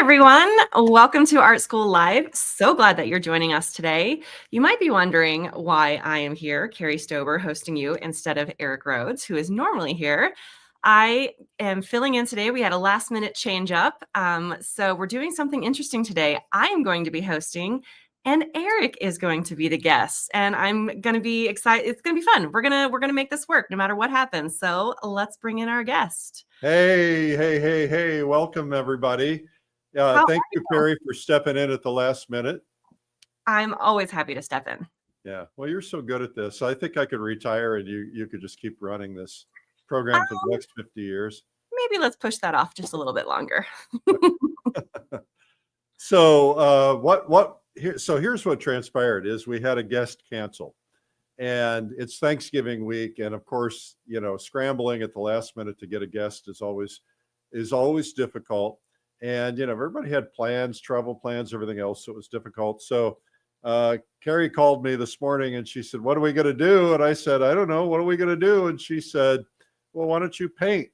everyone. Welcome to Art School Live. So glad that you're joining us today. You might be wondering why I am here, Carrie Stober, hosting you instead of Eric Rhoads, who is normally here. I am filling in today. We had a last minute change up. So we're doing something interesting today. I am going to be hosting and Eric is going to be the guest, and I'm going to be excited. It's going to be fun. We're going to make this work no matter what happens. So let's bring in our guest. Hey, welcome everybody. Thank you, Carrie, for stepping in at the last minute. I'm always happy to step in. Yeah, well, you're so good at this. I think I could retire and you could just keep running this program for the next 50 years. Maybe let's push that off just a little bit longer. So here's what transpired is we had a guest cancel, and it's Thanksgiving week, and of course, scrambling at the last minute to get a guest is always difficult. And everybody had plans, travel plans, everything else, so it was difficult. So Carrie called me this morning and she said, "What are we going to do?" And I said, "I don't know. What are we going to do?" And she said, "Well, why don't you paint?"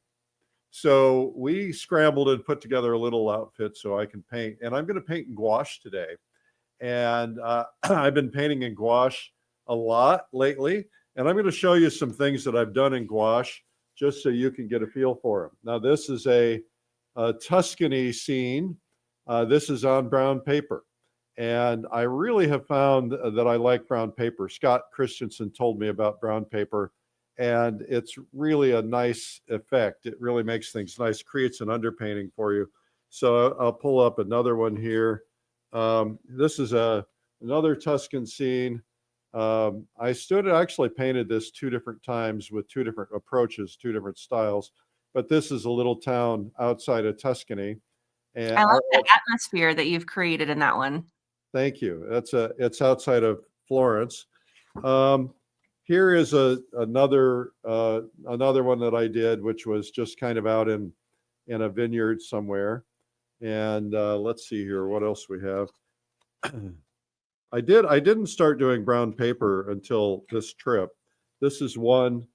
So we scrambled and put together a little outfit so I can paint. And I'm going to paint in gouache today. And I've been painting in gouache a lot lately. And I'm going to show you some things that I've done in gouache just so you can get a feel for them. Now, this is a Tuscany scene. This is on brown paper. And I really have found that I like brown paper. Scott Christensen told me about brown paper, and it's really a nice effect. It really makes things nice, creates an underpainting for you. So I'll pull up another one here. This is another Tuscan scene. I actually painted this 2 different times with 2 different approaches, 2 different styles. But this is a little town outside of Tuscany. And I love the atmosphere that you've created in that one. Thank you. It's outside of Florence. Here is another one that I did, which was just kind of out in a vineyard somewhere. And let's see here, what else we have. I didn't start doing brown paper until this trip. This is one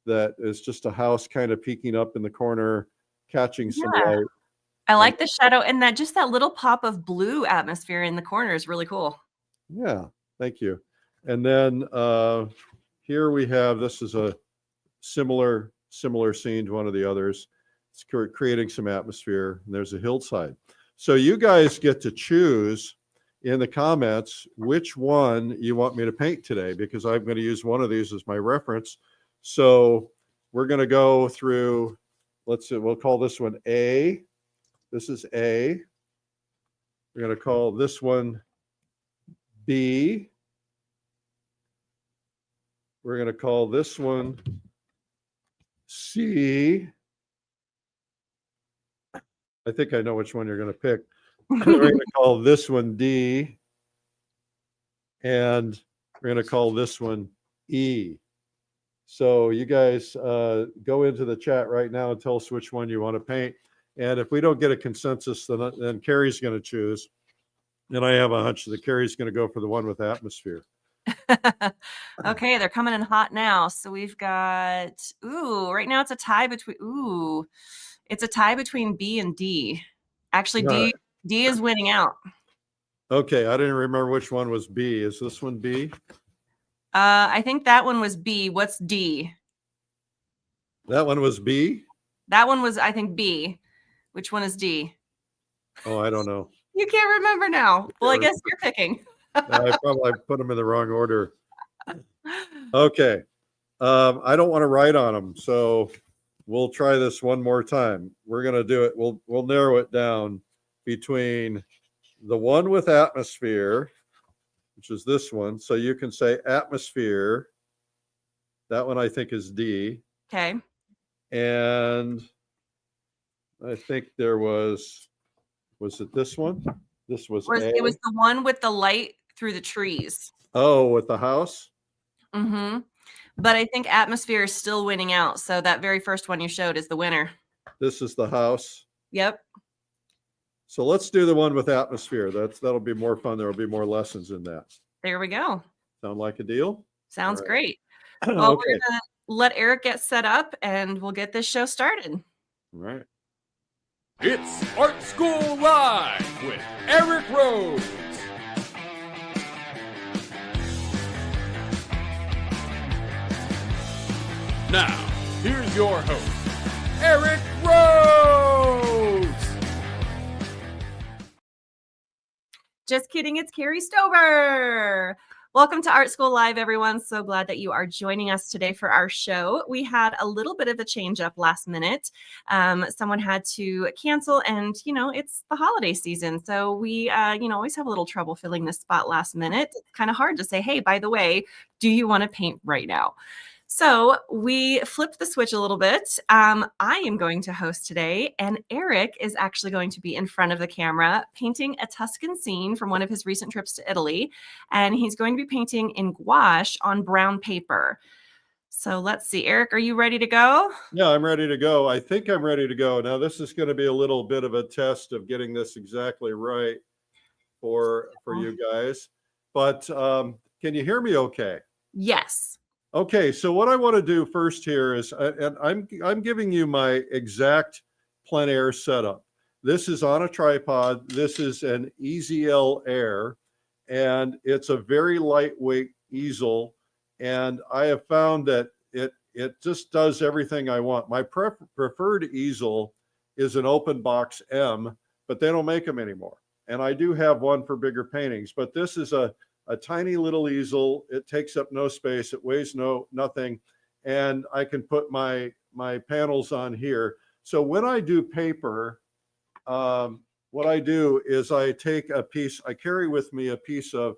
that is just a house kind of peeking up in the corner, catching some light. I like the shadow, and that little pop of blue atmosphere in the corner is really cool. Yeah, thank you. And then here we have, this is a similar scene to one of the others. It's creating some atmosphere, and there's a hillside. So you guys get to choose in the comments which one you want me to paint today, because I'm going to use one of these as my reference. So we're going to go through, let's see, we'll call this one A. This is A. We're going to call this one B. We're going to call this one C. I think I know which one you're going to pick. We're going to call this one D. And we're going to call this one E. So you guys go into the chat right now and tell us which one you want to paint. And if we don't get a consensus, then Carrie's going to choose. And I have a hunch that Carrie's going to go for the one with atmosphere. Okay, they're coming in hot now. So we've got, right now it's a tie between B and D. Actually, D is winning out. Okay, I didn't remember which one was B. Is this one B? I think that one was B. What's D? That one was B? That one was, I think, B. Which one is D? Oh, I don't know. You can't remember now. Well, I guess you're picking. I probably put them in the wrong order. Okay. I don't want to write on them, so we'll try this one more time. We're going to do it. We'll narrow it down between the one with atmosphere, which is this one. So you can say atmosphere. That one I think is D. Okay. And I think there was it this one? This was A? It was the one with the light through the trees. Oh, with the house? Mm-hmm. But I think atmosphere is still winning out. So that very first one you showed is the winner. This is the house? Yep. So let's do the one with atmosphere. That'll be more fun. There'll be more lessons in that. There we go. Sound like a deal? Sounds great. Well, Okay. we're going to let Eric get set up and we'll get this show started. All right. It's Art School Live! with Eric Rhoads. Now, here's your host, Eric Rhoads. Just kidding, it's Carrie Stober. Welcome to Art School Live, everyone. So glad that you are joining us today for our show. We had a little bit of a change up last minute. Someone had to cancel, and it's the holiday season. So we always have a little trouble filling this spot last minute. It's kind of hard to say, hey, by the way, do you want to paint right now? So we flipped the switch a little bit. I am going to host today, and Eric is actually going to be in front of the camera painting a Tuscan scene from one of his recent trips to Italy. And he's going to be painting in gouache on brown paper. So let's see, Eric, are you ready to go? Yeah, I'm ready to go. I think I'm ready to go. Now, this is going to be a little bit of a test of getting this exactly right for you guys. But can you hear me okay? Yes. Okay, so what I want to do first here is, and I'm giving you my exact plein air setup. This is on a tripod. This is an EZL Air, and it's a very lightweight easel. And I have found that it just does everything I want. My preferred easel is an open box M, but they don't make them anymore. And I do have one for bigger paintings, but this is a tiny little easel. It takes up no space. It weighs nothing. And I can put my panels on here. So when I do paper, what I do is I take a piece, I carry with me a piece of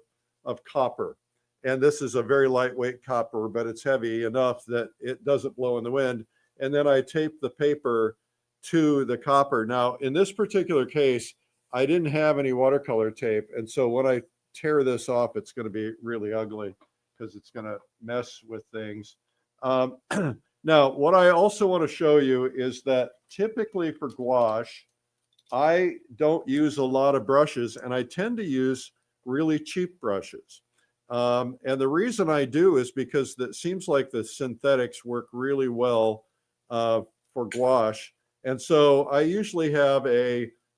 copper. And this is a very lightweight copper, but it's heavy enough that it doesn't blow in the wind. And then I tape the paper to the copper. Now, in this particular case, I didn't have any watercolor tape. And so when I tear this off, it's going to be really ugly because it's going to mess with things. Now, what I also want to show you is that typically for gouache, I don't use a lot of brushes, and I tend to use really cheap brushes. And the reason I do is because it seems like the synthetics work really well for gouache. And so I usually have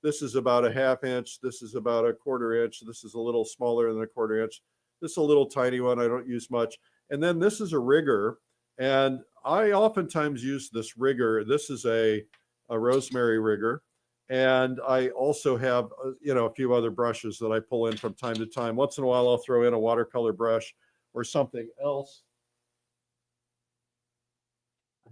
this is about a ½ inch. This is about a ½ inch. This is a little smaller than a ½ inch. This is a little tiny one. I don't use much. And then this is a rigger. And I oftentimes use this rigger. This is a rosemary rigger. And I also have, a few other brushes that I pull in from time to time. Once in a while, I'll throw in a watercolor brush or something else.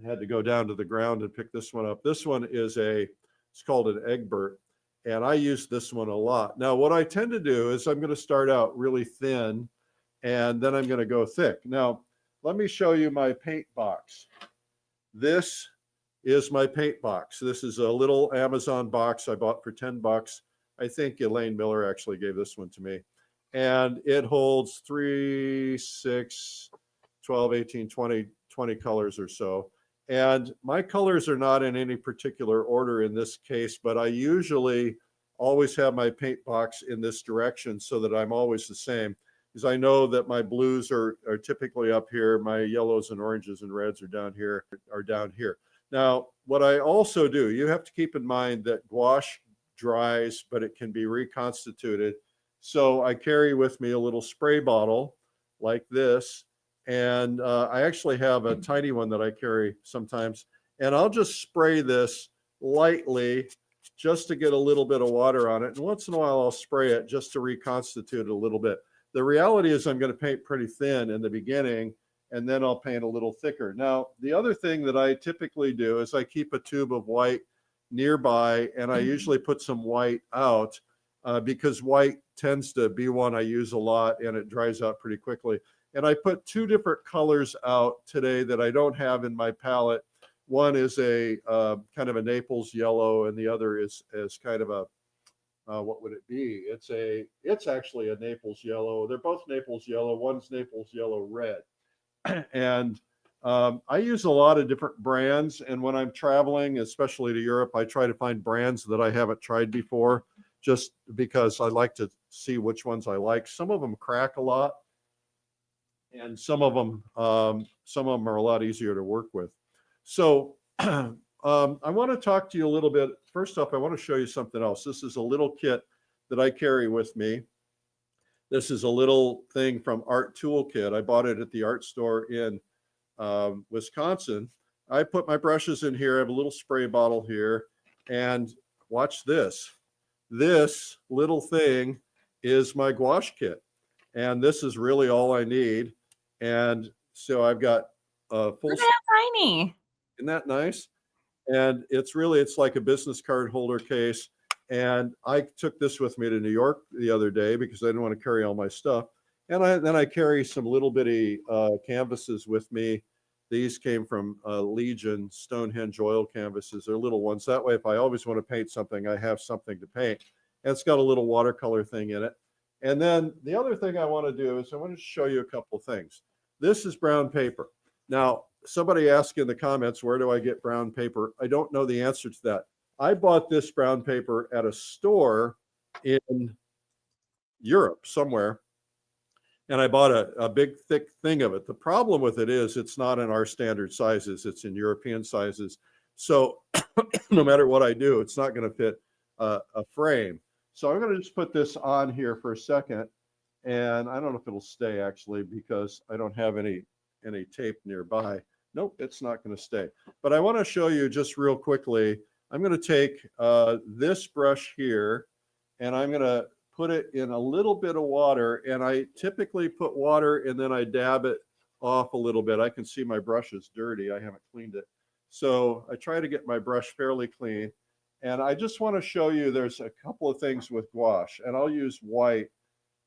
I had to go down to the ground and pick this one up. This one is it's called an Egbert. And I use this one a lot. Now, what I tend to do is I'm going to start out really thin, and then I'm going to go thick. Now, let me show you my paint box. This is my paint box. This is a little Amazon box I bought for $10. I think Elaine Miller actually gave this one to me. And it holds 3, 6, 12, 18, 20 colors or so. And my colors are not in any particular order in this case, but I usually always have my paint box in this direction so that I'm always the same, because I know that my blues are typically up here, my yellows and oranges and reds are down here. Now, what I also do, you have to keep in mind that gouache dries, but it can be reconstituted. So I carry with me a little spray bottle like this. And I actually have a tiny one that I carry sometimes. And I'll just spray this lightly just to get a little bit of water on it. And once in a while, I'll spray it just to reconstitute it a little bit. The reality is I'm going to paint pretty thin in the beginning, and then I'll paint a little thicker. Now, the other thing that I typically do is I keep a tube of white nearby, and I usually put some white out because white tends to be one I use a lot, and it dries out pretty quickly. And I put 2 different colors out today that I don't have in my palette. One is a kind of a Naples yellow, and the other is kind of a, what would it be? It's actually a Naples yellow. They're both Naples yellow. One's Naples yellow red. And I use a lot of different brands. And when I'm traveling, especially to Europe, I try to find brands that I haven't tried before, just because I like to see which ones I like. Some of them crack a lot, and some of them are a lot easier to work with. So I want to talk to you a little bit. First off, I want to show you something else. This is a little kit that I carry with me. This is a little thing from Art Toolkit. I bought it at the art store in Wisconsin. I put my brushes in here. I have a little spray bottle here, and watch this. This little thing is my gouache kit, and this is really all I need. And so I've got a full. Look at how tiny. Isn't that nice? And it's like a business card holder case. And I took this with me to New York the other day because I didn't want to carry all my stuff. And then I carry some little bitty canvases with me. These came from Legion Stonehenge oil canvases. They're little ones. That way, if I always want to paint something, I have something to paint. And it's got a little watercolor thing in it. And then the other thing I want to do is I want to show you a couple things. This is brown paper. Now, somebody asked in the comments, where do I get brown paper? I don't know the answer to that. I bought this brown paper at a store in Europe somewhere, and I bought a big thick thing of it. The problem with it is it's not in our standard sizes, it's in European sizes. So no matter what I do, it's not going to fit a frame. So I'm going to just put this on here for a second, and I don't know if it'll stay actually because I don't have any tape nearby. Nope, it's not going to stay. But I want to show you just real quickly. I'm going to take this brush here, and I'm going to put it in a little bit of water. And I typically put water and then I dab it off a little bit. I can see my brush is dirty. I haven't cleaned it. So I try to get my brush fairly clean. And I just want to show you there's a couple of things with gouache, and I'll use white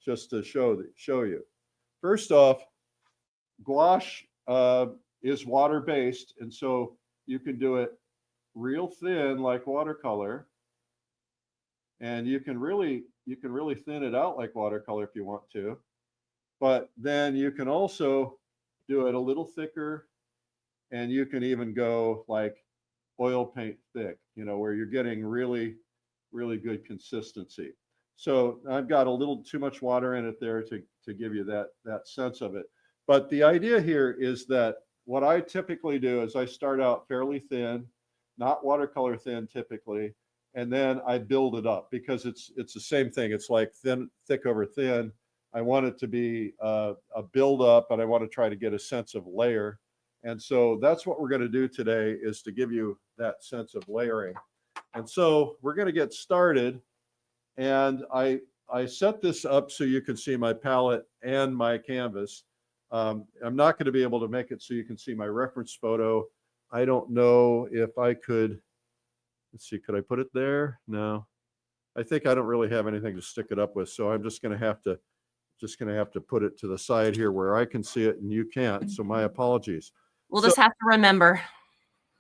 just to show you. First off, gouache is water-based, and so you can do it real thin like watercolor, and you can really thin it out like watercolor if you want to, but then you can also do it a little thicker, and you can even go like oil paint thick, where you're getting really good consistency. So I've got a little too much water in it there to give you that sense of it. But the idea here is that what I typically do is I start out fairly thin, not watercolor thin typically, and then I build it up because it's the same thing. It's like thick over thin. I want it to be a build up, and I want to try to get a sense of layer. And so that's what we're going to do today, is to give you that sense of layering. And so we're going to get started. And I set this up so you can see my palette and my canvas. I'm not going to be able to make it so you can see my reference photo. I don't know if I could, let's see, could I put it there? No, I think I don't really have anything to stick it up with. So I'm just going to have to put it to the side here where I can see it and you can't. So my apologies. We'll just have to remember.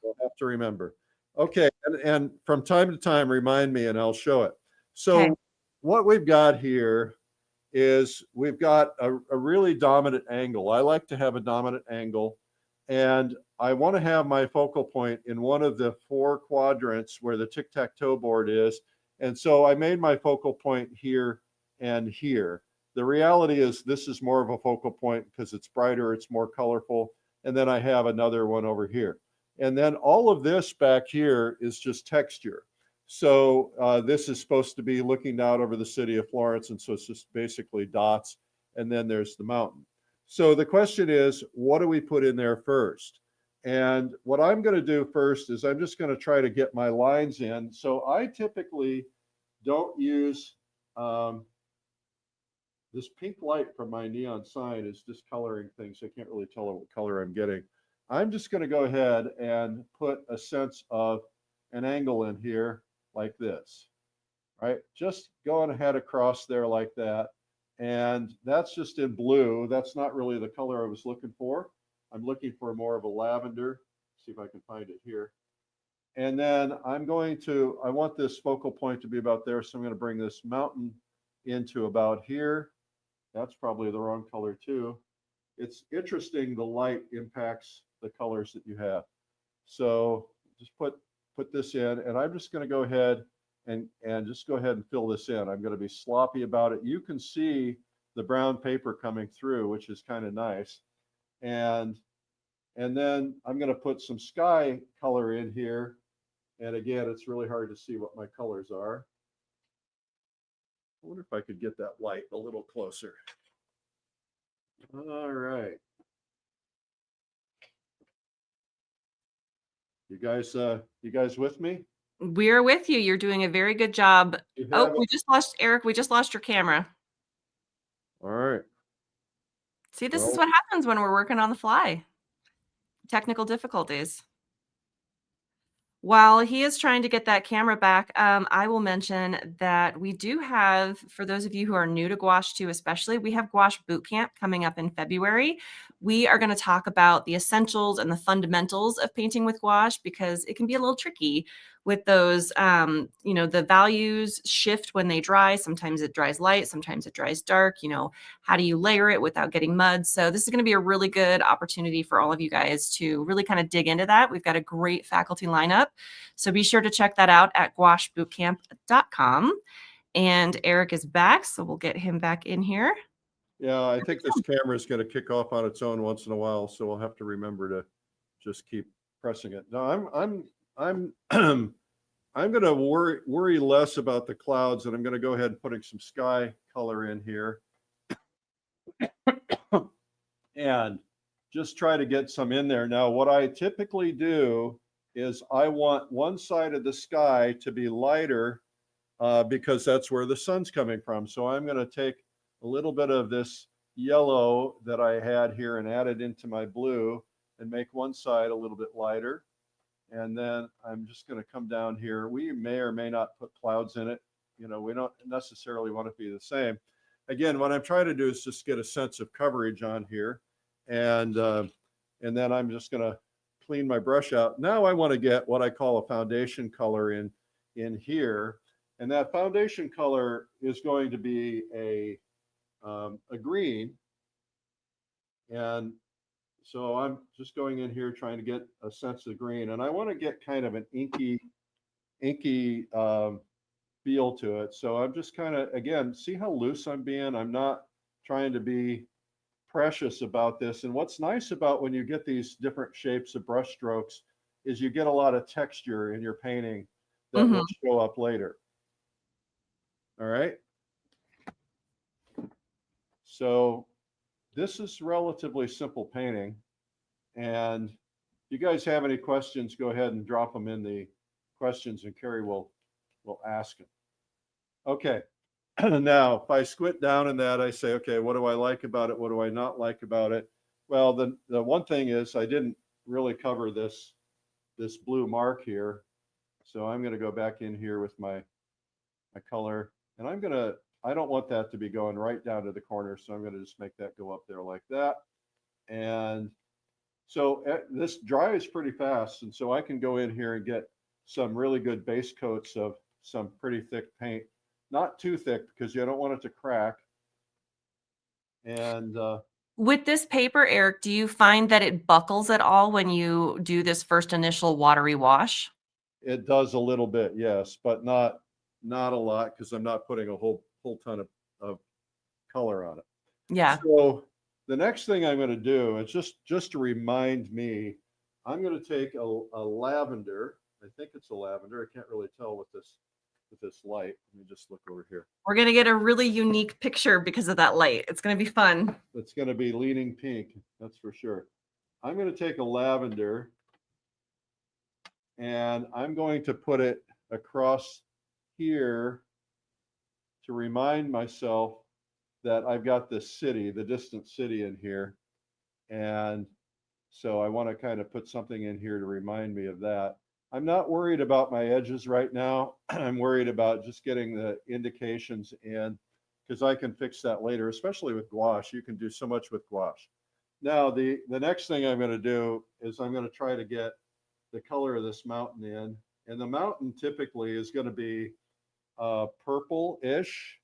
We'll have to remember. Okay. And from time to time, remind me and I'll show it. So Okay. What we've got here is we've got a really dominant angle. I like to have a dominant angle, and I want to have my focal point in one of the 4 quadrants where the tic-tac-toe board is. And so I made my focal point here and here. The reality is this is more of a focal point because it's brighter, it's more colorful. And then I have another one over here. And then all of this back here is just texture. So this is supposed to be looking out over the city of Florence. And so it's just basically dots. And then there's the mountain. So the question is, what do we put in there first? And what I'm going to do first is I'm just going to try to get my lines in. So I typically don't use this pink light from my neon sign is discoloring things. I can't really tell what color I'm getting. I'm just going to go ahead and put a sense of an angle in here like this, right? Just going ahead across there like that. And that's just in blue. That's not really the color I was looking for. I'm looking for more of a lavender. See if I can find it here. And then I want this focal point to be about there. So I'm going to bring this mountain into about here. That's probably the wrong color too. It's interesting, the light impacts the colors that you have. So just put this in, and I'm just going to go ahead and just go ahead and fill this in. I'm going to be sloppy about it. You can see the brown paper coming through, which is kind of nice. And then I'm going to put some sky color in here. And again, it's really hard to see what my colors are. I wonder if I could get that light a little closer. All right. You guys with me? We're with you. You're doing a very good job. You Oh, have it? we just lost Eric. We just lost your camera. All right. See, this is Well, what happens when we're working on the fly. Technical difficulties. While he is trying to get that camera back, I will mention that we do have, for those of you who are new to gouache too, especially, we have gouache boot camp coming up in February. We are going to talk about the essentials and the fundamentals of painting with gouache because it can be a little tricky with those. The values shift when they dry. Sometimes it dries light, sometimes it dries dark. How do you layer it without getting mud? So this is going to be a really good opportunity for all of you guys to really kind of dig into that. We've got a great faculty lineup. So be sure to check that out at gouachebootcamp.com. And Eric is back, so we'll get him back in here. yeah, I think this camera is going to kick off on its own once in a while, so we'll have to remember to just keep pressing it. No, I'm I'm going to worry less about the clouds, and I'm going to go ahead and putting some sky color in here, and just try to get some in there. Now, what I typically do is I want one side of the sky to be lighter because that's where the sun's coming from. So I'm going to take a little bit of this yellow that I had here and add it into my blue and make one side a little bit lighter. And then I'm just going to come down here. We may or may not put clouds in it. We don't necessarily want it to be the same. Again, what I'm trying to do is just get a sense of coverage on here. And then I'm just going to clean my brush out. Now I want to get what I call a foundation color in here. And that foundation color is going to be a green. And so I'm just going in here trying to get a sense of green. And I want to get kind of an inky feel to it. So I'm just kind of, again, see how loose I'm being? I'm not trying to be precious about this. And what's nice about when you get these different shapes of brush strokes is you get a lot of texture in your painting that will show up later. All right. So this is relatively simple painting. And if you guys have any questions, go ahead and drop them in the questions and Carrie will ask them. Okay. Now, if I squint down in that, I say, okay, what do I like about it? What do I not like about it? Well, the one thing is I didn't really cover this blue mark here. So I'm going to go back in here with my color, and I don't want that to be going right down to the corner. So I'm going to just make that go up there like that. And so this dries pretty fast. And so I can go in here and get some really good base coats of some pretty thick paint. Not too thick because you don't want it to crack. And with this paper, Eric, do you find that it buckles at all when you do this first initial watery wash? it does a little bit, yes, but not a lot because I'm not putting a whole ton of color on it. Yeah. So the next thing I'm going to do is just to remind me, I'm going to take a lavender. I think it's a lavender. I can't really tell with this light. Let me just look over here. We're going to get a really unique picture because of that light. It's going to be fun. It's going to be leaning pink, that's for sure. I'm going to take a lavender and I'm going to put it across here to remind myself that I've got this city, the distant city in here. And so I want to kind of put something in here to remind me of that. I'm not worried about my edges right now. I'm worried about just getting the indications in because I can fix that later, especially with gouache. You can do so much with gouache. Now, the next thing I'm going to do is I'm going to try to get the color of this mountain in. And the mountain typically is going to be purple-ish.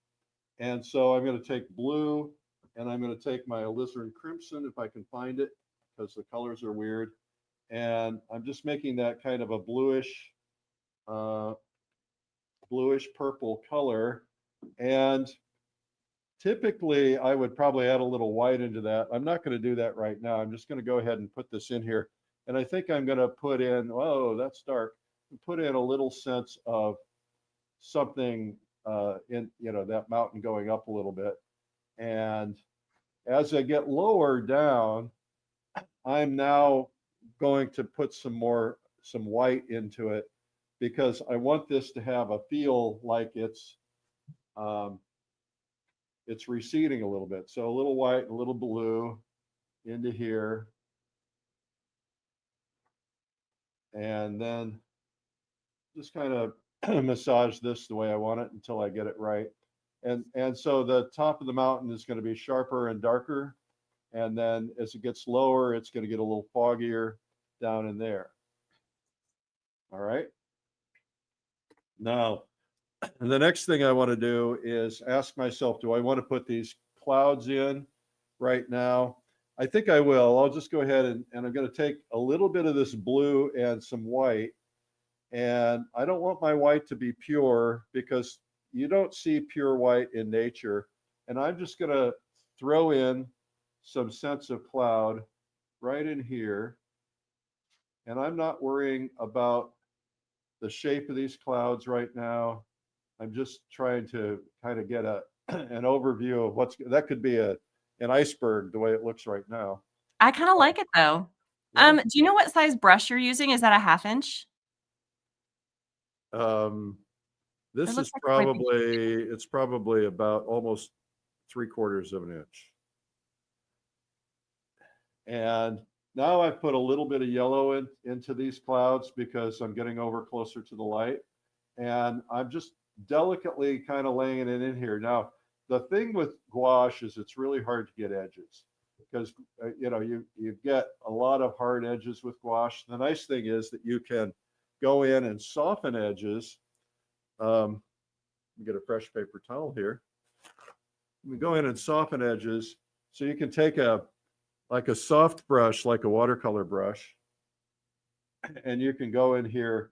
And so I'm going to take blue and I'm going to take my alizarin crimson if I can find it because the colors are weird. And I'm just making that kind of a bluish purple color. And typically I would probably add a little white into that. I'm not going to do that right now. I'm just going to go ahead and put this in here. And I think I'm going to put in, oh, that's dark. Put in a little sense of something in, that mountain going up a little bit. And as I get lower down, I'm now going to put some white into it, because I want this to have a feel like um, it's receding a little bit. So a little white, a little blue into here. And then just kind of massage this the way I want it until I get it right. And so the top of the mountain is going to be sharper and darker. And then as it gets lower, it's going to get a little foggier down in there. All right. Now, the next thing I want to do is ask myself, do I want to put these clouds in right now? I think I will. I'll just go ahead and I'm going to take a little bit of this blue and some white. And I don't want my white to be pure, because you don't see pure white in nature. And I'm just going to throw in some sense of cloud right in here. And I'm not worrying about the shape of these clouds right now. I'm just trying to kind of get an overview of that could be an iceberg the way it looks right now. I kind of like it though. Yeah. Do you know what size brush you're using? Is that a 1/2 inch? This is it's probably about almost 3/4 of an inch. And now I've put a little bit of yellow into these clouds, because I'm getting over closer to the light. And I'm just delicately kind of laying it in here. Now, the thing with gouache is it's really hard to get edges, because you get a lot of hard edges with gouache. The nice thing is that you can go in and soften edges. Let me get a fresh paper towel here. We go in and soften edges, so you can take a soft brush, like a watercolor brush, and you can go in here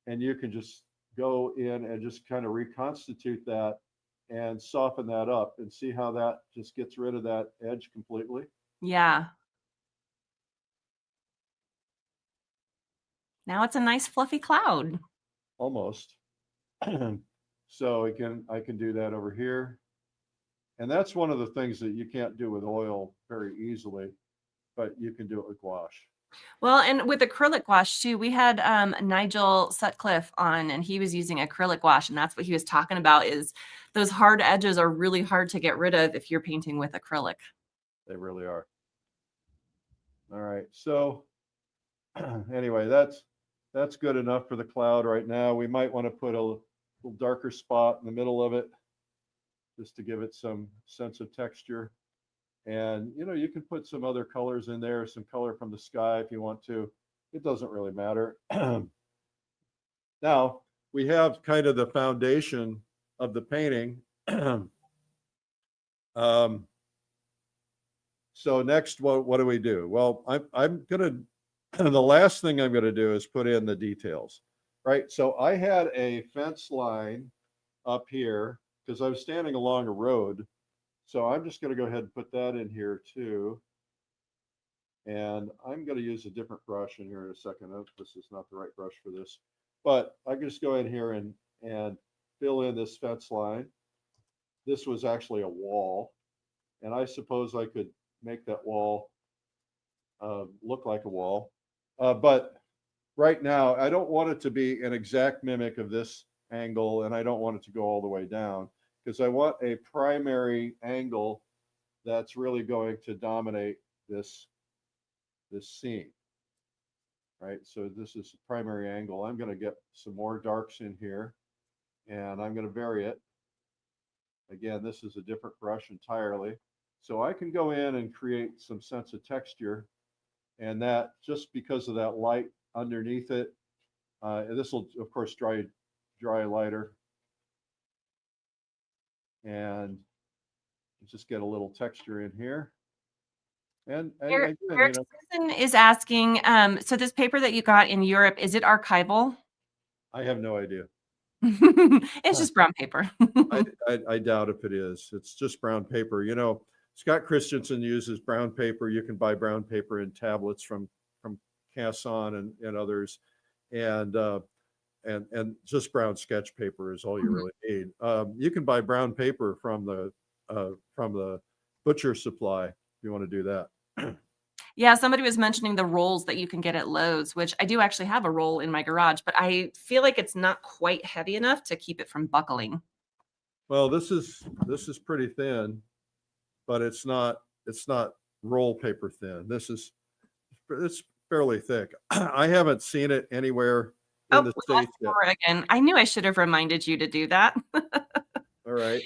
and you can just go in and just kind of reconstitute that and soften that up, and see how that just gets rid of that edge completely. Yeah. Now it's a nice fluffy cloud. Almost. So I can do that over here. And that's one of the things that you can't do with oil very easily, but you can do it with gouache. Well, and with acrylic gouache too, we had Nigel Sutcliffe on, and he was using acrylic gouache, and that's what he was talking about, is those hard edges are really hard to get rid of if you're painting with acrylic. They really are. All right. So anyway, that's good enough for the cloud right now. We might want to put a little darker spot in the middle of it, just to give it some sense of texture. And you can put some other colors in there, some color from the sky if you want to. It doesn't really matter. Now we have kind of the foundation of the painting. So next, what do we do? Well, I'm gonna the last thing I'm gonna do is put in the details, right? So I had a fence line up here because I was standing along a road. So I'm just going to go ahead and put that in here too. And I'm going to use a different brush in here in a second. This is not the right brush for this, but I can just go in here and fill in this fence line. This was actually a wall, and I suppose I could make that wall look like a wall. But right now, I don't want it to be an exact mimic of this angle, and I don't want it to go all the way down, because I want a primary angle that's really going to dominate this scene, right? So this is the primary angle. I'm going to get some more darks in here, and I'm going to vary it. Again, this is a different brush entirely. So I can go in and create some sense of texture, and that just because of that light underneath it, and this will of course dry lighter, and just get a little texture in here. And Eric again, Susan is asking, so this paper that you got in Europe, is it archival? I have no idea. It's just brown paper. I doubt if it is. It's just brown paper. Scott Christensen uses brown paper. You can buy brown paper in tablets from Casson and others. And and just brown sketch paper is all you really need. You can buy brown paper from the butcher supply if you want to do that. Yeah, somebody was mentioning the rolls that you can get at Lowe's, which I do actually have a roll in my garage, but I feel like it's not quite heavy enough to keep it from buckling. Well, this is pretty thin, but it's not roll paper thin. It's fairly thick. I haven't seen it anywhere in Oh, the we lost States yet. Laura again. I knew I should have reminded you to do that. All right.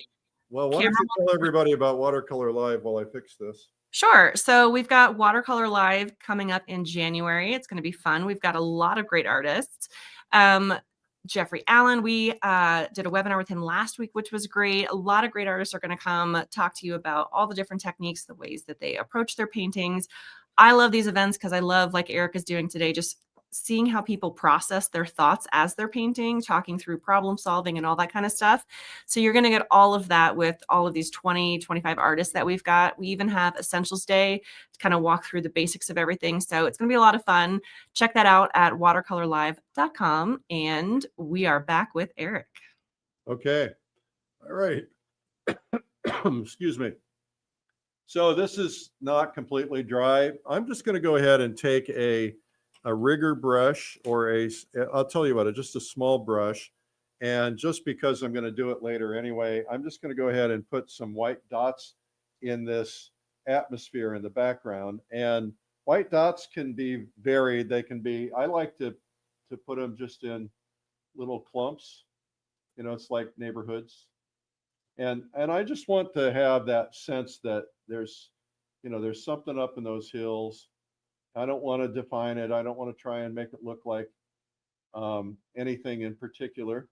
Well, why don't Camera. you tell everybody about Watercolor Live while I fix this? Sure. So we've got Watercolor Live coming up in January. It's going to be fun. We've got a lot of great artists. Jeffrey Allen, we did a webinar with him last week, which was great. A lot of great artists are going to come talk to you about all the different techniques, the ways that they approach their paintings. I love these events because I love, like Eric is doing today, just seeing how people process their thoughts as they're painting, talking through problem solving and all that kind of stuff. So you're going to get all of that with all of these 20, 25 artists that we've got. We even have Essentials Day to kind of walk through the basics of everything. So it's going to be a lot of fun. Check that out at watercolorlive.com. And we are back with Eric. Okay. All right. Excuse me. So this is not completely dry. I'm just going to go ahead and take a rigger brush or I'll tell you what, just a small brush. And just because I'm going to do it later anyway, I'm just going to go ahead and put some white dots in this atmosphere in the background. And white dots can be varied. They can be, I like to put them just in little clumps. It's like neighborhoods. And I just want to have that sense that there's something up in those hills. I don't want to define it. I don't want to try and make it look like anything in particular.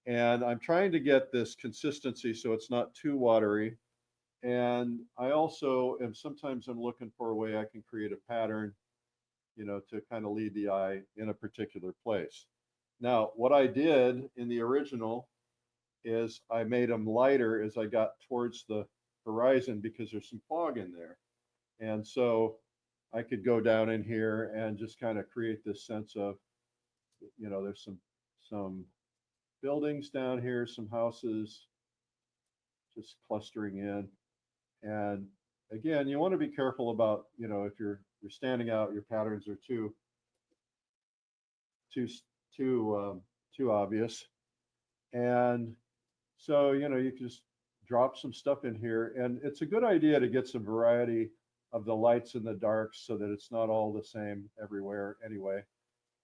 And I'm trying to get this consistency so it's not too watery. And I also sometimes I'm looking for a way I can create a pattern, to kind of lead the eye in a particular place. Now, what I did in the original is I made them lighter as I got towards the horizon because there's some fog in there. And so I could go down in here and just kind of create this sense of, there's some buildings down here, some houses just clustering in. And again, you want to be careful about, if you're standing out, your patterns are too obvious. And so, you can just drop some stuff in here. And it's a good idea to get some variety of the lights and the darks so that it's not all the same everywhere anyway.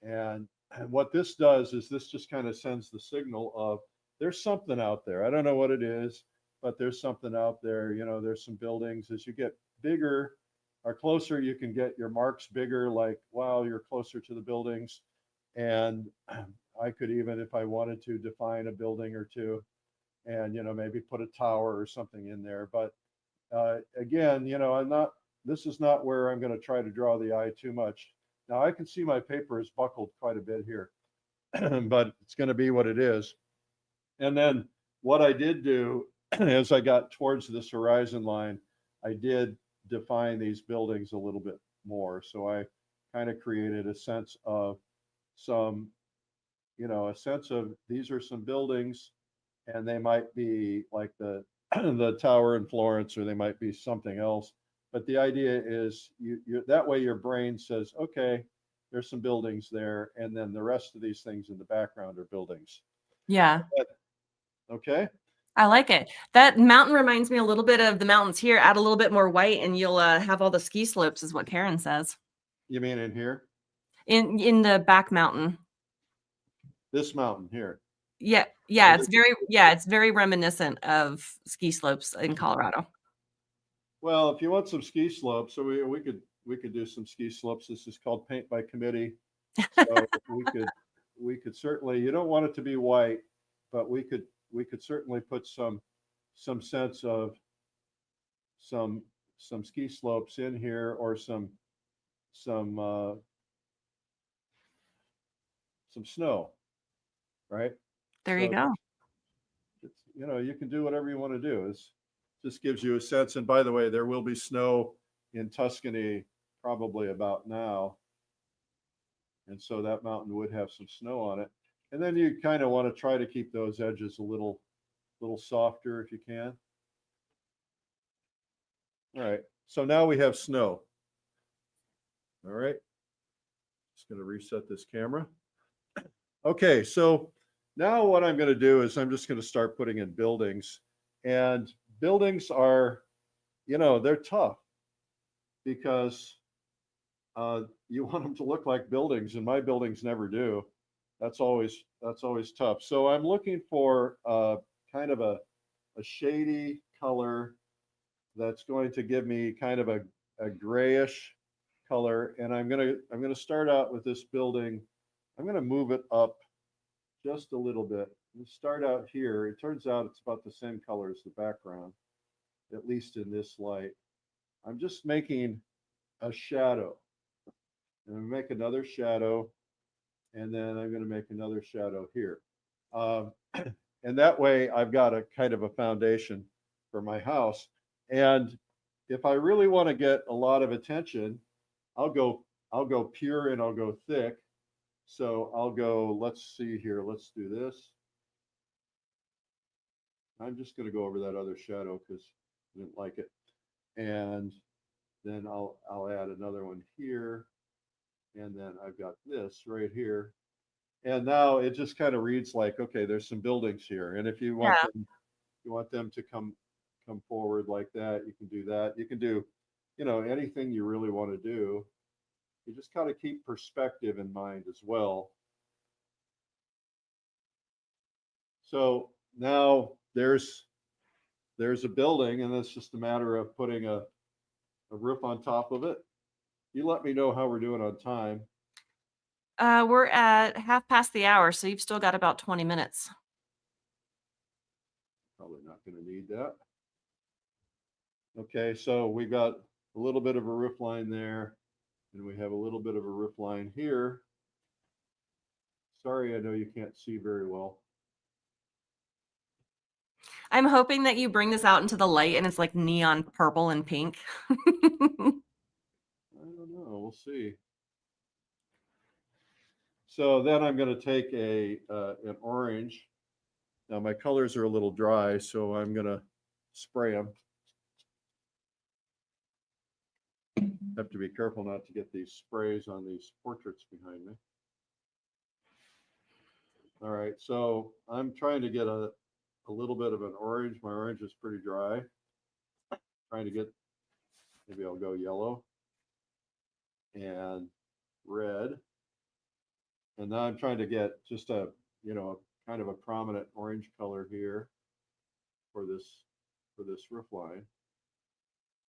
And what this does is this just kind of sends the signal of there's something out there. I don't know what it is, but there's something out there. There's some buildings. As you get bigger or closer, you can get your marks bigger, like, wow, you're closer to the buildings. And I could even, if I wanted to, define a building or two and, maybe put a tower or something in there. But again, this is not where I'm going to try to draw the eye too much. Now I can see my paper is buckled quite a bit here, but it's going to be what it is. And then what I did do as I got towards this horizon line, I did define these buildings a little bit more. So I kind of created a sense of these are some buildings and they might be like the the tower in Florence, or they might be something else. But the idea is that way your brain says, okay, there's some buildings there, and then the rest of these things in the background are buildings. Yeah. Okay. I like it. That mountain reminds me a little bit of the mountains here. Add a little bit more white and you'll have all the ski slopes is what Karen says. You mean in here? In the back mountain. This mountain here. Yeah. It's very reminiscent of ski slopes in Colorado. Well, if you want some ski slopes, so we could do some ski slopes. This is called paint by committee. So we could certainly, you don't want it to be white, but we could certainly put some sense of some ski slopes in here, or some snow, right? There you go. It's, you can do whatever you want to do. It's just gives you a sense. And by the way, there will be snow in Tuscany probably about now. And so that mountain would have some snow on it. And then you kind of want to try to keep those edges a little softer if you can. All right, so now we have snow. All right, just going to reset this camera. Okay, so now what I'm going to do is I'm just going to start putting in buildings. And buildings are, you know, they're tough because you want them to look like buildings, and my buildings never do. That's always tough. So I'm looking for kind of a shady color that's going to give me kind of a grayish color. And I'm gonna start out with this building. I'm gonna move it up just a little bit. Let's start out here. It turns out it's about the same color as the background, at least in this light. I'm just making a shadow. And I'm gonna make another shadow, and then I'm going to make another shadow here. And that way I've got a kind of a foundation for my house. And if I really want to get a lot of attention, I'll go pure and I'll go thick. So I'll go, let's see here, let's do this. I'm just going to go over that other shadow because I didn't like it. And then I'll add another one here. And then I've got this right here. And now it just kind of reads like, okay, there's some buildings here. And if you want them to come forward like that, you can do that. You can do, you know, anything you really want to do. You just kind of keep perspective in mind as well. So now there's a building, and it's just a matter of putting a roof on top of it. You let me know how we're doing on time. We're at half past the hour, so you've still got about 20 minutes. Probably not going to need that. Okay, so we got a little bit of a roof line there, and we have a little bit of a roof line here. Sorry, I know you can't see very well. I'm hoping that you bring this out into the light and it's like neon purple and pink. I don't know, we'll see. So then I'm going to take an orange. Now my colors are a little dry, so I'm going to spray them. Have to be careful not to get these sprays on these portraits behind me. All right, so I'm trying to get a little bit of an orange. My orange is pretty dry. Trying to get, maybe I'll go yellow and red. And now I'm trying to get just a, you know, kind of a prominent orange color here for this roof line.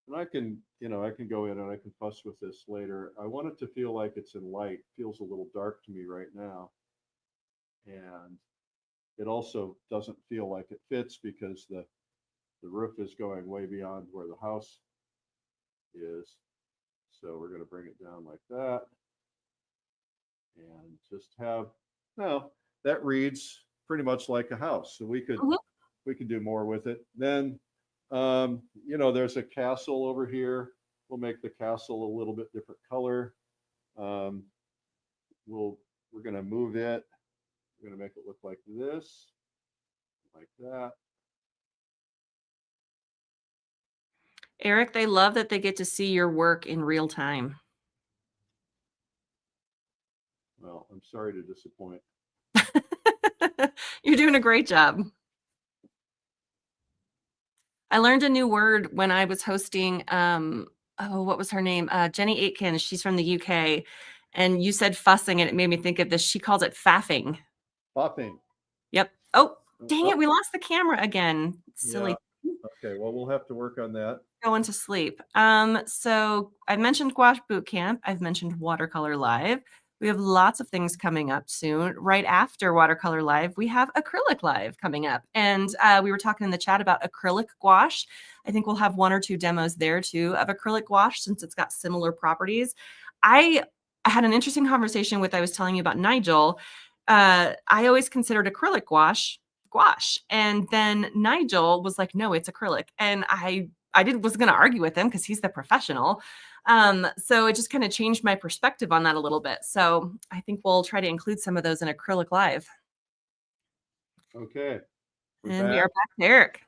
And I can, you know, I can go in and I can fuss with this later. I want it to feel like it's in light. It feels a little dark to me right now. And it also doesn't feel like it fits because the roof is going way beyond where the house is. So we're going to bring it down like that. And just have, no, that reads pretty much like a house. So we could do more with it. Then you know, there's a castle over here. We'll make the castle a little bit different color. We're going to move it. We're going to make it look like this, like that. Eric, they love that they get to see your work in real time. Well, I'm sorry to disappoint. You're doing a great job. I learned a new word when I was hosting, what was her name? Jenny Aitken. She's from the UK. And you said fussing, and it made me think of this. She calls it faffing. Faffing. Yep. Oh, dang it. We lost the camera again. Silly. Yeah. Okay, well, we'll have to work on that. Going to sleep. So I've mentioned Gouache Boot Camp. I've mentioned Watercolor Live. We have lots of things coming up soon. Right after Watercolor Live, we have Acrylic Live coming up. And we were talking in the chat about acrylic gouache. I think we'll have 1 or 2 demos there too of acrylic gouache since it's got similar properties. I had an interesting conversation with, I was telling you about Nigel. I always considered acrylic gouache. And then Nigel was like, no, it's acrylic. And I was going to argue with him because he's the professional. So it just kind of changed my perspective on that a little bit. So I think we'll try to include some of those in Acrylic Live. Okay, we're And we are back. back to Eric.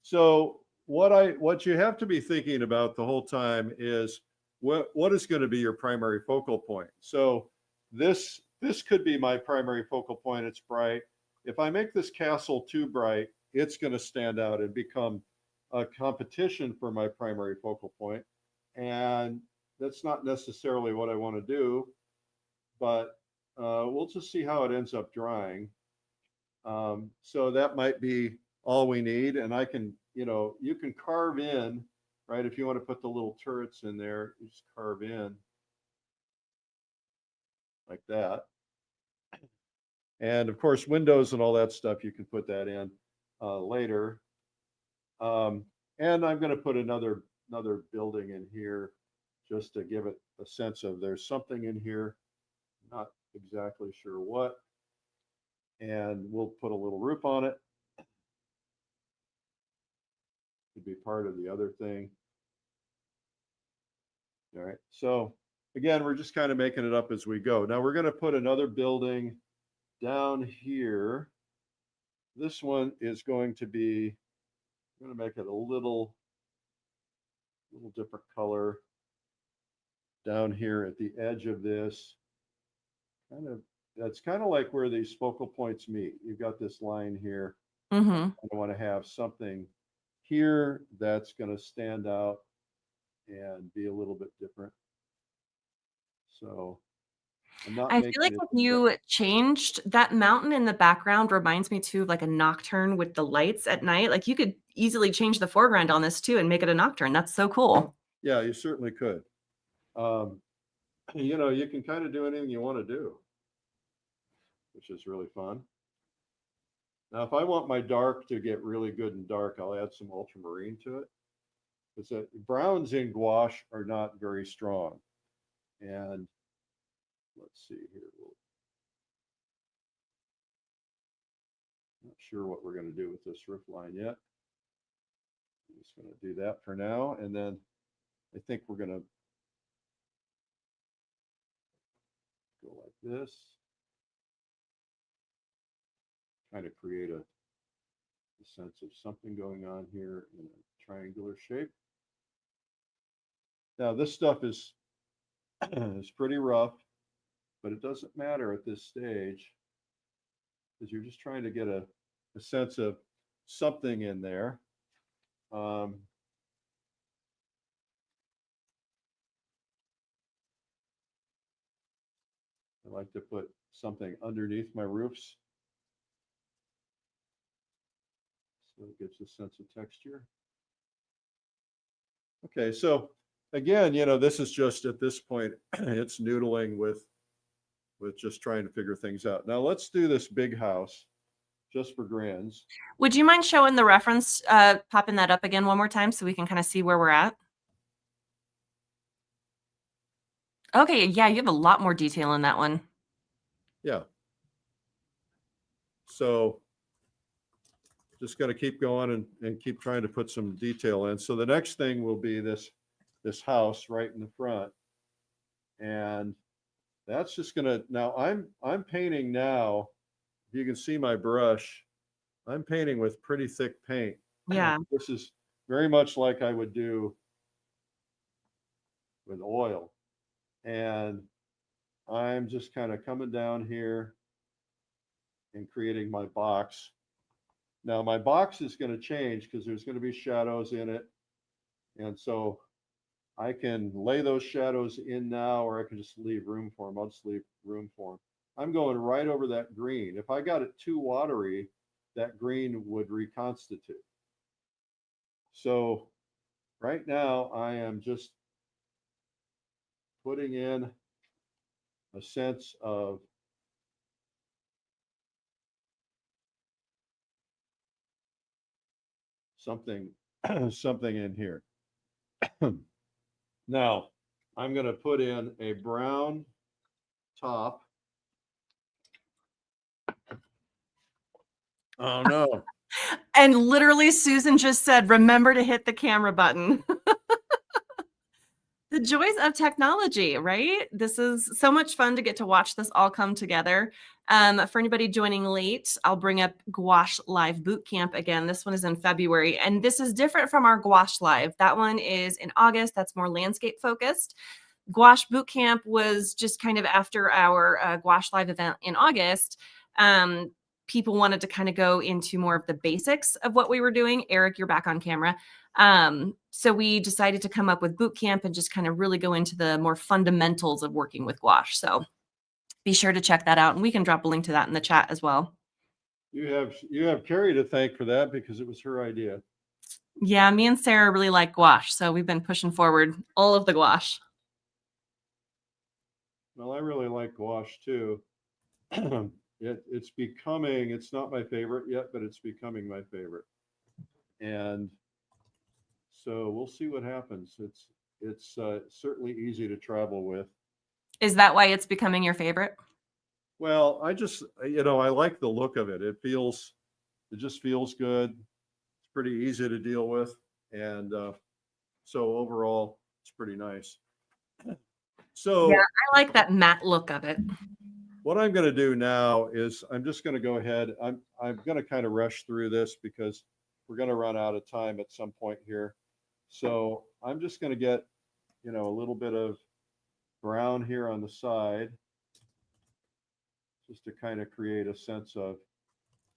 So what you have to be thinking about the whole time is what is going to be your primary focal point. So this could be my primary focal point. It's bright. If I make this castle too bright, it's going to stand out and become a competition for my primary focal point. And that's not necessarily what I want to do, but we'll just see how it ends up drying. So that might be all we need. And I can, you can carve in, right? If you want to put the little turrets in there, you just carve in like that. And of course, windows and all that stuff, you can put that in later. And I'm going to put another building in here just to give it a sense of there's something in here, not exactly sure what. And we'll put a little roof on it. Could be part of the other thing. All right. So again, we're just kind of making it up as we go. Now we're going to put another building down here. This one is going to be, I'm going to make it a little different color down here at the edge of this. That's kind of like where these focal points meet. You've got this line here. Mm-hmm. I want to have something here that's going to stand out and be a little bit different. So I feel like if you changed that mountain in the background reminds me too of like a nocturne with the lights at night. Like you could easily change the foreground on this too and make it a nocturne. That's so cool. Yeah, you certainly could. You can kind of do anything you want to do, which is really fun. Now, if I want my dark to get really good and dark, I'll add some ultramarine to it. Because browns in gouache are not very strong. And let's see here. Not sure what we're going to do with this roof line yet. I'm just going to do that for now. And then I think we're going to go like this. Kind of create a sense of something going on here in a triangular shape. Now this stuff is pretty rough, but it doesn't matter at this stage because you're just trying to get a sense of something in there. I like to put something underneath my roofs. So it gives a sense of texture. Okay, so again, this is just at this point, it's noodling with just trying to figure things out. Now let's do this big house just for grins. Would you mind showing the reference, popping that up again one more time so we can kind of see where we're at? Okay, yeah, you have a lot more detail in that one. Yeah. So just got to keep going and keep trying to put some detail in. So the next thing will be this house right in the front. And that's just gonna, now I'm painting now. If you can see my brush, I'm painting with pretty thick paint. Yeah. This is very much like I would do with oil. And I'm just kind of coming down here and creating my box. Now my box is going to change because there's going to be shadows in it. And so I can lay those shadows in now, or I can just leave room for them. I'll just leave room for them. I'm going right over that green. If I got it too watery, that green would reconstitute. So right now I am just putting in a sense of something in here. Now I'm going to put in a brown top. Oh no. And literally Susan just said, remember to hit the camera button. The joys of technology, right? This is so much fun to get to watch this all come together. For anybody joining late, I'll bring up Gouache Live Boot Camp again. This one is in February, and this is different from our Gouache Live. That one is in August. That's more landscape focused. Gouache Boot Camp was just kind of after our Gouache Live event in August. People wanted to kind of go into more of the basics of what we were doing. Eric, you're back on camera. So we decided to come up with boot camp and just kind of really go into the more fundamentals of working with gouache. So be sure to check that out, and we can drop a link to that in the chat as well. You have Carrie to thank for that because it was her idea. Yeah, me and Sarah really like gouache, so we've been pushing forward all of the gouache. Well, I really like gouache too. It's becoming, it's not my favorite yet, but it's becoming my favorite. And so we'll see what happens. It's certainly easy to travel with. Is that why it's becoming your favorite? Well, I just, I like the look of it. It just feels good. It's pretty easy to deal with. And so overall, it's pretty nice. So yeah, I like that matte look of it. What I'm going to do now is I'm just going to go ahead. I'm going to kind of rush through this because we're going to run out of time at some point here. So I'm just going to get, a little bit of brown here on the side, just to kind of create a sense of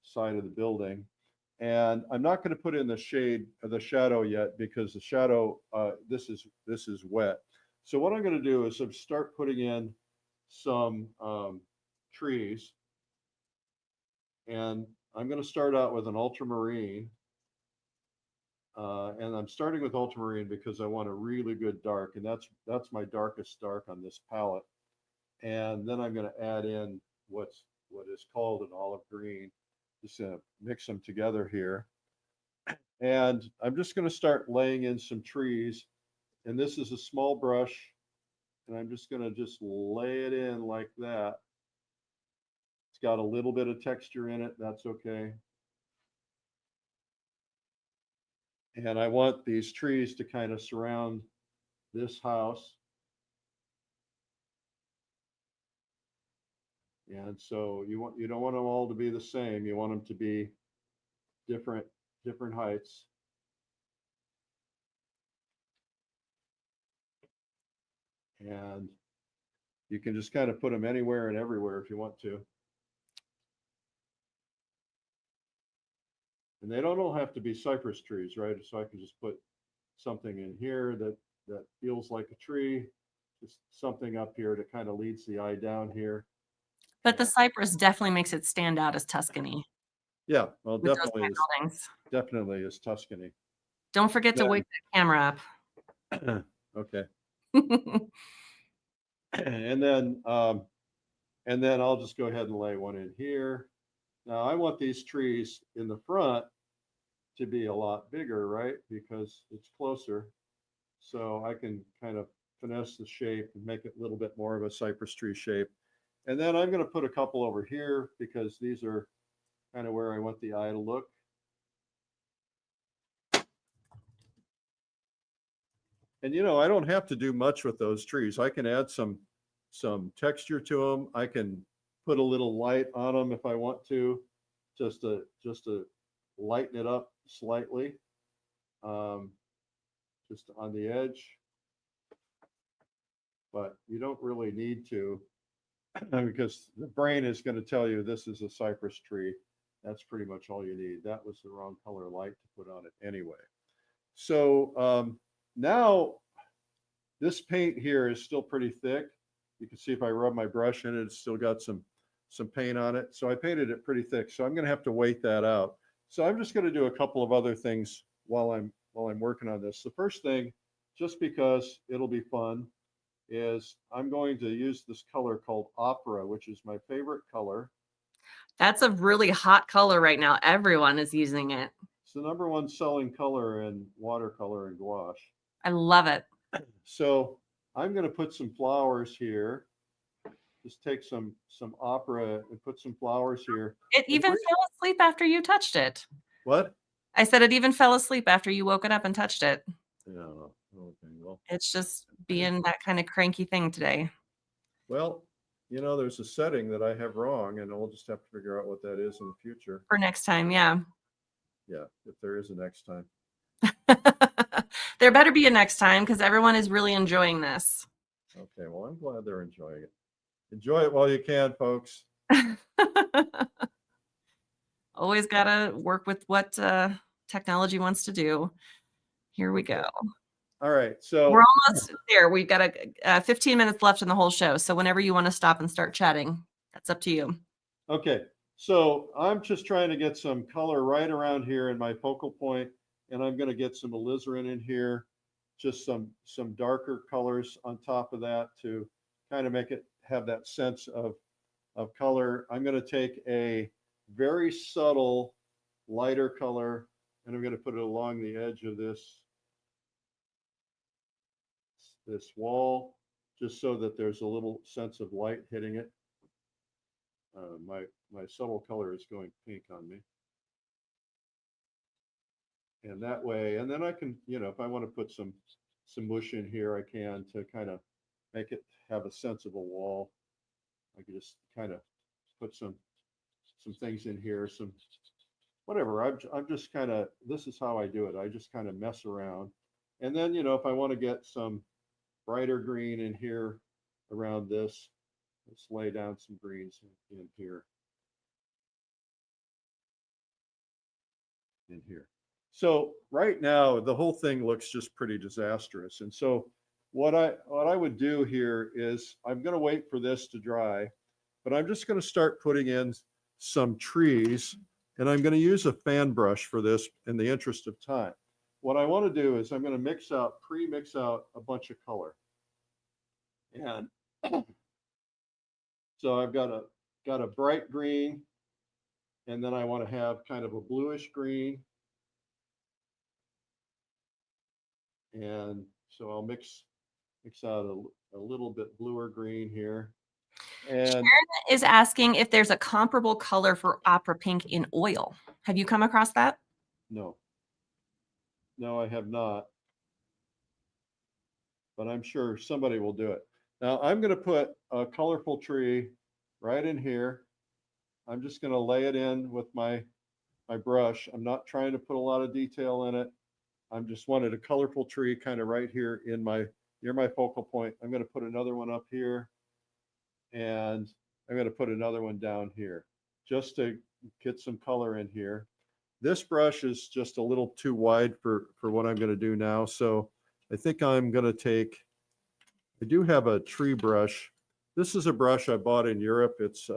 side of the building. And I'm not going to put in the shade or the shadow yet because the shadow, this is wet. So what I'm going to do is start putting in some trees. And I'm going to start out with an ultramarine. And I'm starting with ultramarine because I want a really good dark, and that's my darkest dark on this palette. And then I'm going to add in what is called an olive green. Just mix them together here. And I'm just going to start laying in some trees. And this is a small brush, and I'm just going to just lay it in like that. It's got a little bit of texture in it. That's okay. And I want these trees to kind of surround this house. And so you don't want them all to be the same. You want them to be different heights. And you can just kind of put them anywhere and everywhere if you want to. And they don't all have to be cypress trees, right? So I can just put something in here that feels like a tree, just something up here that kind of leads the eye down here. But the cypress definitely makes it stand out as Tuscany. Yeah, well, definitely is Tuscany. Don't forget to wake that camera up. Okay. And then I'll just go ahead and lay one in here. Now I want these trees in the front to be a lot bigger, right? Because it's closer. So I can kind of finesse the shape and make it a little bit more of a cypress tree shape. And then I'm going to put a couple over here because these are kind of where I want the eye to look. And I don't have to do much with those trees. I can add some texture to them. I can put a little light on them if I want to, just to lighten it up slightly, just on the edge. But you don't really need to, because the brain is going to tell you this is a cypress tree. That's pretty much all you need. That was the wrong color light to put on it anyway. So now this paint here is still pretty thick. You can see if I rub my brush in it, it's still got some paint on it. So I painted it pretty thick. So I'm going to have to wait that out. So I'm just going to do a couple of other things while I'm working on this. The first thing, just because it'll be fun, is I'm going to use this color called Opera, which is my favorite color. That's a really hot color right now. Everyone is using it. It's the #1 selling color in watercolor and gouache. I love it. So I'm going to put some flowers here. Just take some Opera and put some flowers here. It even fell asleep after you touched it. What? I said it even fell asleep after you woke it up and touched it. Yeah. Okay. Well, it's just being that kind of cranky thing today. Well, there's a setting that I have wrong, and we'll just have to figure out what that is in the future. For next time, yeah. Yeah, if there is a next time. There better be a next time because everyone is really enjoying this. Okay, well, I'm glad they're enjoying it. Enjoy it while you can, folks. Always got to work with what technology wants to do. Here we go. All right, so We're almost there. We've got 15 minutes left in the whole show. So whenever you want to stop and start chatting, that's up to you. okay, so I'm just trying to get some color right around here in my focal point, and I'm going to get some alizarin in here, just some darker colors on top of that to kind of make it have that sense of color. I'm going to take a very subtle lighter color, and I'm going to put it along the edge of this wall, just so that there's a little sense of light hitting it. My subtle color is going pink on me. And that way, and then I can, if I want to put some mush in here, I can, to kind of make it have a sense of a wall. I could just kind of put some things in here, some whatever. I'm just kind of, this is how I do it. I just kind of mess around. And then, if I want to get some brighter green in here around this, let's lay down some greens in here. In here. So right now, the whole thing looks just pretty disastrous. And so what I would do here is I'm going to wait for this to dry, but I'm just going to start putting in some trees, and I'm going to use a fan brush for this in the interest of time. What I want to do is I'm going to pre-mix out a bunch of color. And so I've got a bright green, and then I want to have kind of a bluish green. And so I'll mix out a little bit bluer green here. And Sharon is asking if there's a comparable color for opera pink in oil. Have you come across that? no, I have not, but I'm sure somebody will do it. Now I'm going to put a colorful tree right in here. I'm just going to lay it in with my brush. I'm not trying to put a lot of detail in it. I'm just wanted a colorful tree kind of right here near my focal point. I'm going to put another one up here, and I'm going to put another one down here just to get some color in here. This brush is just a little too wide for what I'm going to do now. So I think I'm going to take, I do have a tree brush. This is a brush I bought in Europe. It's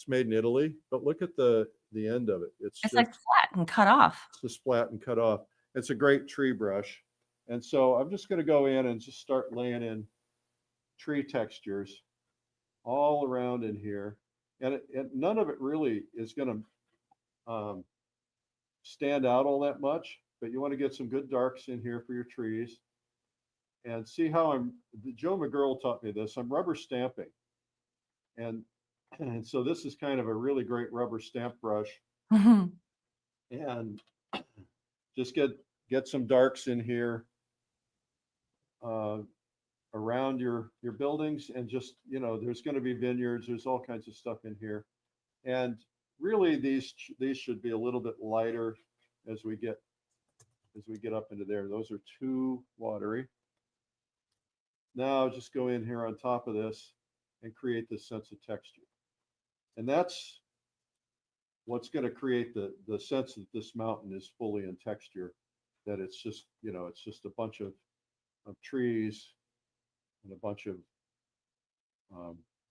made in Italy, but look at the end of it. It's like flat and cut off. It's just flat and cut off. It's a great tree brush. And so I'm just going to go in and just start laying in tree textures all around in here. And none of it really is going to stand out all that much, but you want to get some good darks in here for your trees. And see how Joe McGurl taught me this. I'm rubber stamping. And so this is kind of a really great rubber stamp brush. Mm-hmm. And just get some darks in here around your buildings, and just, there's going to be vineyards, there's all kinds of stuff in here. And really these should be a little bit lighter as we get up into there. Those are too watery. Now just go in here on top of this and create this sense of texture. And that's what's going to create the sense that this mountain is fully in texture, that it's just, it's just a bunch of trees and a bunch of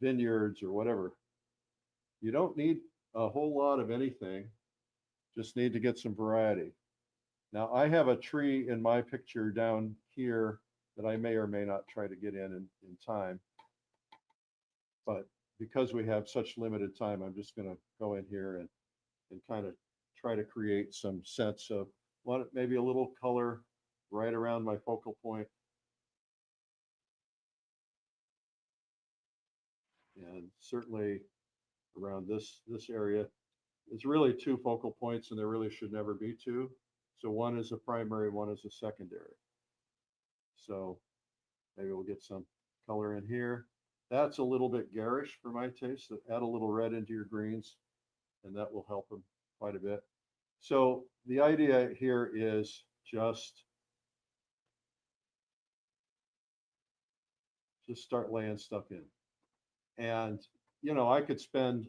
vineyards or whatever. You don't need a whole lot of anything, just need to get some variety. Now I have a tree in my picture down here that I may or may not try to get in time. But because we have such limited time, I'm just going to go in here and kind of try to create some sense of maybe a little color right around my focal point. And certainly around this area. It's really two focal points, and there really should never be two. So one is a primary, one is a secondary. So maybe we'll get some color in here. That's a little bit garish for my taste. So add a little red into your greens, and that will help them quite a bit. So the idea here is just start laying stuff in. And, you know, I could spend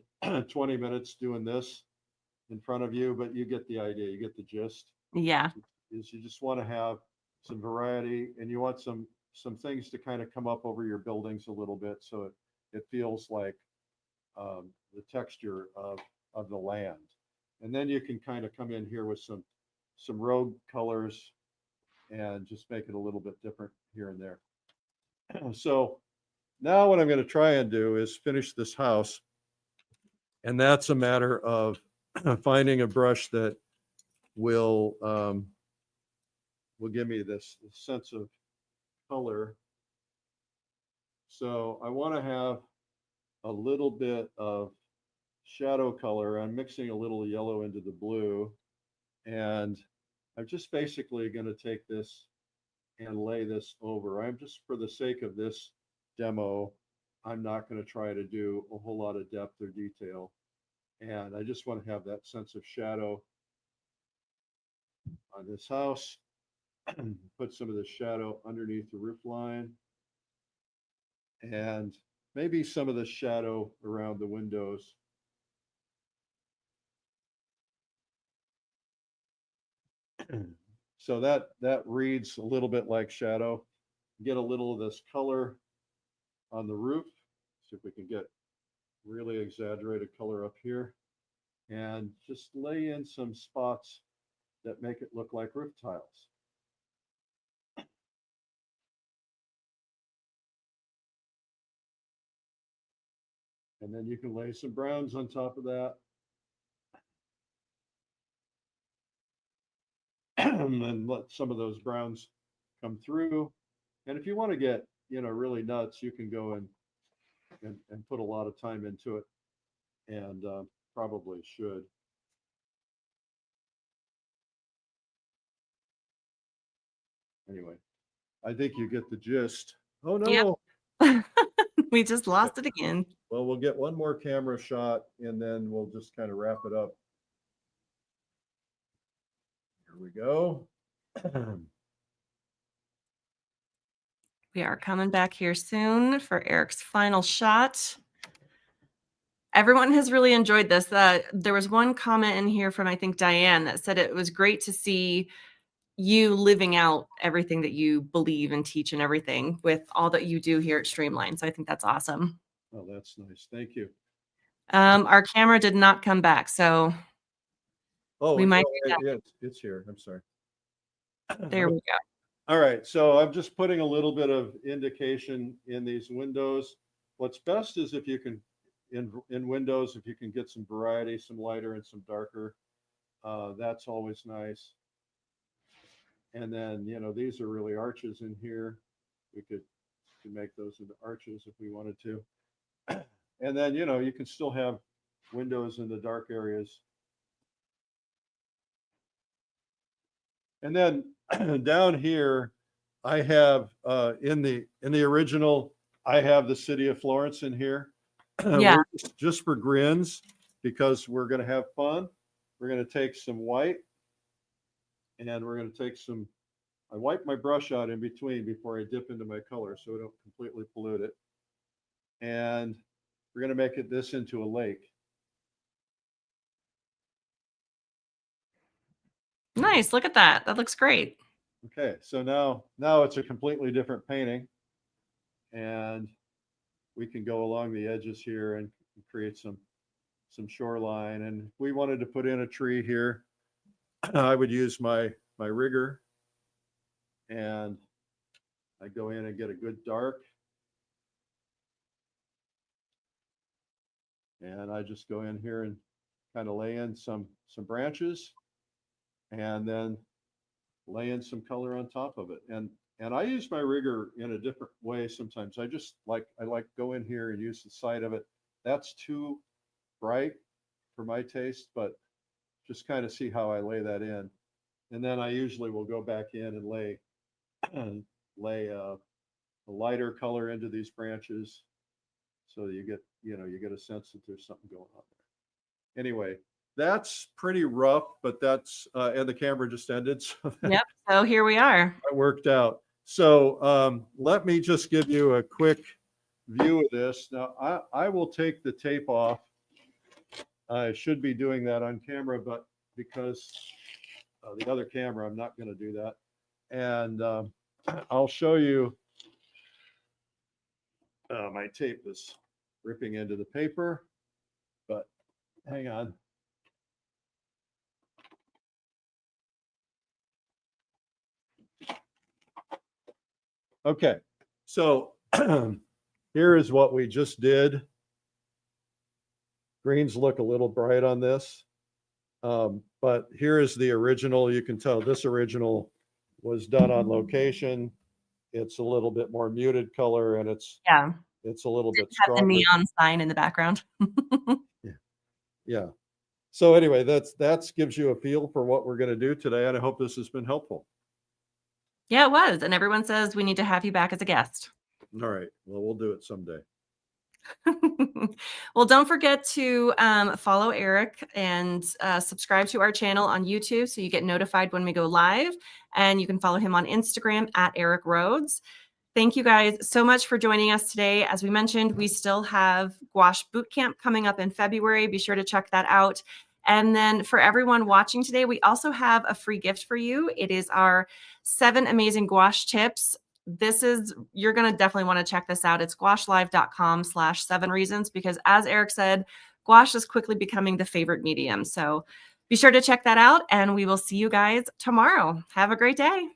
20 minutes doing this in front of you, but you get the idea, you get the gist. Yeah. Is you just want to have some variety, and you want some things to kind of come up over your buildings a little bit, so it feels like the texture of the land. And then you can kind of come in here with some road colors and just make it a little bit different here and there. So now what I'm going to try and do is finish this house, and that's a matter of finding a brush that will give me this sense of color. So I want to have a little bit of shadow color. I'm mixing a little yellow into the blue, and I'm just basically going to take this and lay this over. I'm just, for the sake of this demo, I'm not going to try to do a whole lot of depth or detail. And I just want to have that sense of shadow on this house. Put some of the shadow underneath the roof line, and maybe some of the shadow around the windows. So that reads a little bit like shadow. Get a little of this color on the roof. See if we can get really exaggerated color up here, and just lay in some spots that make it look like roof tiles. And then you can lay some browns on top of that. And let some of those browns come through. And if you want to get, you know, really nuts, you can go and put a lot of time into it, and probably should. Anyway, I think you get the gist. Oh no. Yep. We just lost it again. Well, we'll get one more camera shot, and then we'll just kind of wrap it up. Here we go. We are coming back here soon for Eric's final shot. Everyone has really enjoyed this. There was one comment in here from, I think, Diane, that said it was great to see you living out everything that you believe and teach and everything with all that you do here at Streamline. So I think that's awesome. Oh, that's nice. Thank you. Our camera did not come back, so we might do that. It's here. I'm sorry. There we go. All right, so I'm just putting a little bit of indication in these windows. What's best is if you can, in windows, if you can get some variety, some lighter and some darker, that's always nice. And then, you know, these are really arches in here. We could make those into arches if we wanted to. And then, you know, you can still have windows in the dark areas. And then down here, I have in the original, I have the city of Florence in here. Yeah. Just for grins, because we're going to have fun. We're going to take some white, and we're going to take some, I wipe my brush out in between before I dip into my color so I don't completely pollute it. And we're going to make this into a lake. Nice. Look at that. That looks great. Okay, so now it's a completely different painting, and we can go along the edges here and create some shoreline. And if we wanted to put in a tree here, I would use my rigger, and I go in and get a good dark, and I just go in here and kind of lay in some branches, and then lay in some color on top of it. And I use my rigger in a different way sometimes. I like go in here and use the side of it. That's too bright for my taste, but just kind of see how I lay that in. And then I usually will go back in and lay a lighter color into these branches. So you get, you get a sense that there's something going on there. Anyway, that's pretty rough, but that's, and the camera just ended. So Yep. So here we are. that worked out. So let me just give you a quick view of this. Now, I will take the tape off. I should be doing that on camera, but because the other camera, I'm not going to do that. And I'll show you. My tape is ripping into the paper, but hang on. Okay, so here is what we just did. Greens look a little bright on this, but here is the original. You can tell this original was done on location. It's a little bit more muted color, and it's Yeah. a little bit Have the stronger. neon sign in the background. Yeah. So anyway, that's gives you a feel for what we're going to do today, and I hope this has been helpful. Yeah, it was. And everyone says we need to have you back as a guest. All right. Well, we'll do it someday. Well, don't forget to follow Eric and subscribe to our channel on YouTube so you get notified when we go live. And you can follow him on Instagram at Eric Rhoads. Thank you guys so much for joining us today. As we mentioned, we still have Gouache Bootcamp coming up in February. Be sure to check that out. And then for everyone watching today, we also have a free gift for you. It is our 7 amazing gouache tips. You're going to definitely want to check this out. It's gouachelive.com/7 reasons, because as Eric said, gouache is quickly becoming the favorite medium. So be sure to check that out, and we will see you guys tomorrow. Have a great day.